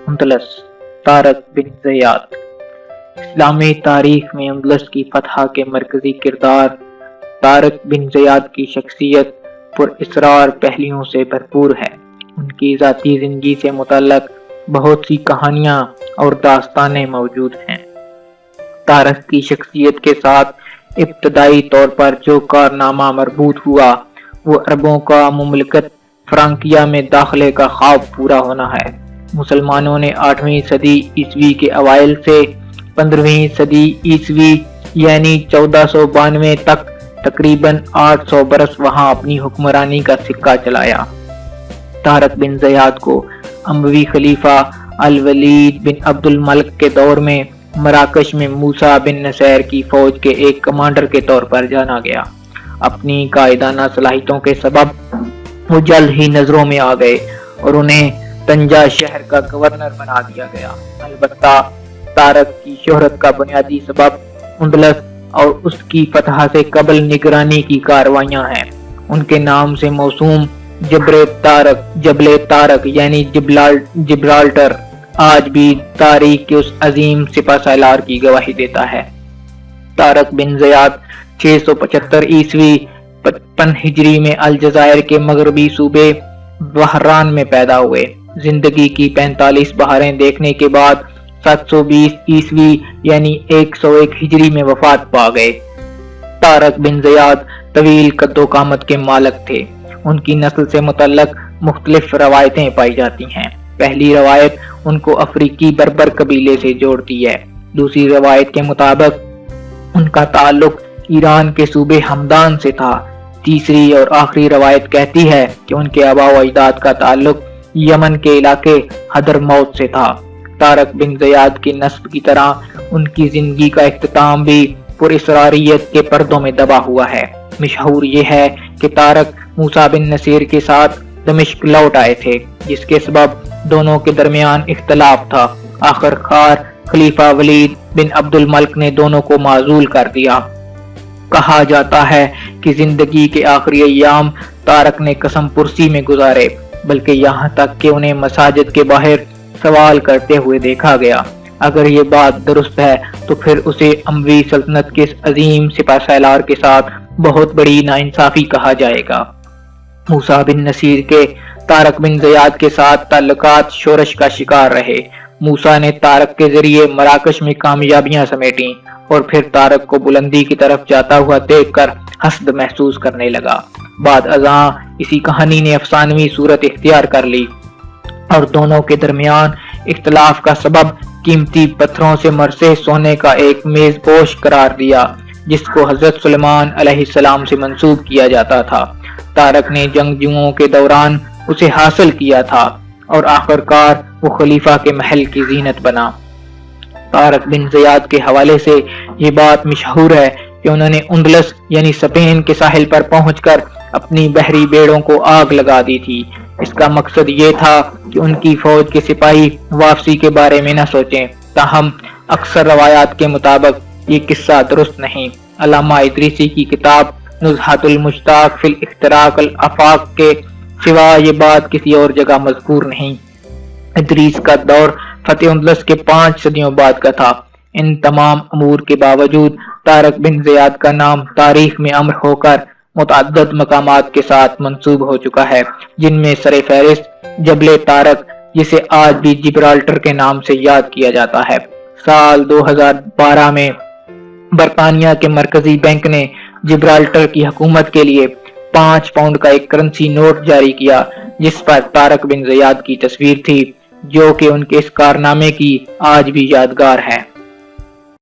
اندلس طارق بن زیاد۔ اسلامی تاریخ میں اندلس کی فتح کے مرکزی کردار طارق بن زیاد کی شخصیت پر اسرار پہلوؤں سے بھرپور ہے۔ ان کی ذاتی زندگی سے متعلق بہت سی کہانیاں اور داستانیں موجود ہیں۔ طارق کی شخصیت کے ساتھ ابتدائی طور پر جو کارنامہ مربوط ہوا وہ عربوں کا مملکت فرانکیا میں داخلے کا خواب پورا ہونا ہے۔ مسلمانوں نے 8ویں صدی عیسوی کے اوائل سے 15ویں صدی عیسوی یعنی 1492 تک تقریباً 800 برس وہاں اپنی حکمرانی کا سکہ چلایا۔ طارق بن زیاد کو اموی خلیفہ الولید بن عبد الملک کے دور میں مراکش میں موسیٰ بن نصیر کی فوج کے ایک کمانڈر کے طور پر جانا گیا۔ اپنی قائدانہ صلاحیتوں کے سبب وہ جلد ہی نظروں میں آ گئے اور انہیں طنجہ شہر کا گورنر بنا دیا گیا۔ البتہ طارق کی شہرت کا بنیادی سبب اندلس اور اس کی فتح سے قبل نگرانی کی کارروائیاں ہیں۔ ان کے نام سے موسوم جبل طارق یعنی جبرالٹر آج بھی تاریخ کے اس عظیم سپہ سالار کی گواہی دیتا ہے۔ طارق بن زیاد 675 عیسوی 55 ہجری میں الجزائر کے مغربی صوبے بحران میں پیدا ہوئے۔ زندگی کی 45 بہاریں دیکھنے کے بعد 720 عیسوی یعنی 101 ہجری میں وفات پا گئے۔ طارق بن زیاد طویل قد و قامت کے مالک تھے۔ ان کی نسل سے متعلق مختلف روایتیں پائی جاتی ہیں۔ پہلی روایت ان کو افریقی بربر قبیلے سے جوڑتی ہے۔ دوسری روایت کے مطابق ان کا تعلق ایران کے صوبے ہمدان سے تھا۔ تیسری اور آخری روایت کہتی ہے کہ ان کے آباء و اجداد کا تعلق یمن کے علاقے حضرموت سے تھا۔ طارق بن زیاد کی نسب کی طرح ان کی زندگی کا اختتام بھی پر اسراریت کے پردوں میں دبا ہوا ہے۔ مشہور یہ ہے کہ طارق موسیٰ بن نصیر کے ساتھ دمشق لوٹ آئے تھے، جس کے سبب دونوں کے درمیان اختلاف تھا۔ آخر کار خلیفہ ولید بن عبد الملک نے دونوں کو معزول کر دیا۔ کہا جاتا ہے کہ زندگی کے آخری ایام طارق نے قسم پرسی میں گزارے، بلکہ یہاں تک کہ انہیں مساجد کے باہر سوال کرتے ہوئے دیکھا گیا۔ اگر یہ بات درست ہے تو پھر اسے اموی سلطنت کے عظیم سپہ سالار کے ساتھ بہت بڑی ناانصافی کہا جائے گا۔ موسیٰ بن نصیر کے طارق بن زیاد کے ساتھ تعلقات شورش کا شکار رہے۔ موسیٰ نے طارق کے ذریعے مراکش میں کامیابیاں سمیٹیں اور پھر طارق کو بلندی کی طرف جاتا ہوا دیکھ کر حسد محسوس کرنے لگا۔ بعد ازاں اسی کہانی نے افسانوی صورت اختیار کر لی اور دونوں کے درمیان اختلاف کا سبب قیمتی پتھروں سے مرصع سونے کا ایک میز پوش قرار دیا، جس کو حضرت سلیمان علیہ السلام سے منسوب کیا جاتا تھا۔ طارق نے جنگجوؤں کے دوران اسے حاصل کیا تھا اور آخر کار وہ خلیفہ کے محل کی زینت بنا۔ طارق بن زیاد کے حوالے سے یہ بات مشہور ہے کہ انہوں نے اندلس یعنی اسپین کے ساحل پر پہنچ کر اپنی بحری بیڑوں کو آگ لگا دی تھی۔ اس کا مقصد یہ تھا کہ ان کی فوج کے سپاہی واپسی کے بارے میں نہ سوچیں، تاہم اکثر روایات کے مطابق یہ قصہ درست نہیں۔ علامہ ادریسی کی کتاب نزہۃ المشتاق فی الاختراق الآفاق کے سوا یہ بات کسی اور جگہ مذکور نہیں۔ ادریس کا دور فتح اندلس کے 5 صدیوں بعد کا تھا۔ ان تمام امور کے باوجود طارق بن زیاد کا نام تاریخ میں امر ہو کر متعدد مقامات کے ساتھ منسوب ہو چکا ہے، جن میں سر فہرست جبل طارق، جسے آج بھی جبرالٹر کے نام سے یاد کیا جاتا ہے۔ سال 2012 میں برطانیہ کے مرکزی بینک نے جبرالٹر کی حکومت کے لیے 5 پاؤنڈ کا ایک کرنسی نوٹ جاری کیا، جس پر طارق بن زیاد کی تصویر تھی، جو کہ ان کے اس کارنامے کی آج بھی یادگار ہے۔